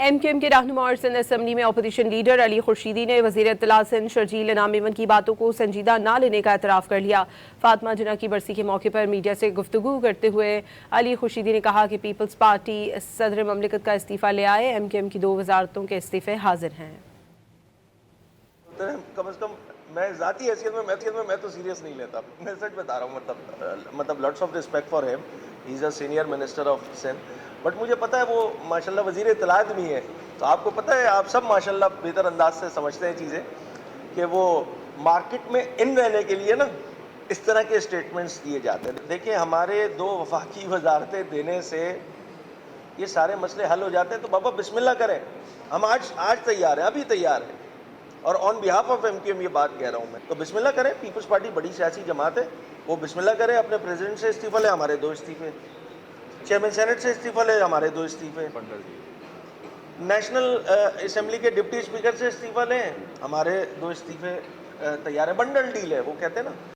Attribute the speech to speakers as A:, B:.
A: MQM के रहनुमा और सिंध असम्बली में अपोजिशन लीडर अली खुर्शीदी ने वज़ीर इत्तला सिंध शर्जील इनाम मेमन की बातों को संजीदा ना लेने का एतराफ़ कर लिया। फातिमा जिन्ना की बरसी के मौके पर मीडिया से गुफ्तगू करते हुए अली खुर्शीदी ने कहा कि पीपल्स पार्टी सदर ममलिकत का इस्तीफ़ा ले आए। MQM की 2 वजारतों के इस्तीफ़े हाजिर हैं।
B: कम से कम मैं ज़ाती हैसियत में मैं तो सीरियस नहीं लेता। मैं सच बता रहा हूँ, मतलब lots of respect for him, he is a senior minister of Sindh, but मुझे पता है वो माशाल्लाह वज़ीर इत्तलात भी है। तो आपको पता है, आप सब माशाल्लाह बेहतर अंदाज से समझते हैं चीज़ें, कि वो मार्केट में इन रहने के लिए ना इस तरह के स्टेटमेंट्स दिए जाते हैं। देखिए, हमारे 2 वफाकी वजारतें देने से ये सारे मसले हल हो जाते हैं, तो बाबा बिस्मिल्लाह करें। हम आज तैयार हैं, अभी तैयार हैं, और ऑन बिहाफ ऑफ MQM ये बात कह रहा हूँ मैं। तो बिस्मिल्लाह करें, पीपल्स पार्टी बड़ी सियासी जमात है, वो बिस्मिल्लाह करें। अपने प्रेसिडेंट से इस्तीफा ले, हमारे 2 इस्तीफे। चेयरमैन सेनेट से इस्तीफा ले, हमारे 2 इस्तीफे। नेशनल असेंबली के डिप्टी स्पीकर से इस्तीफा लें, हमारे 2 इस्तीफे तैयार है। बंडल डील है वो कहते हैं ना।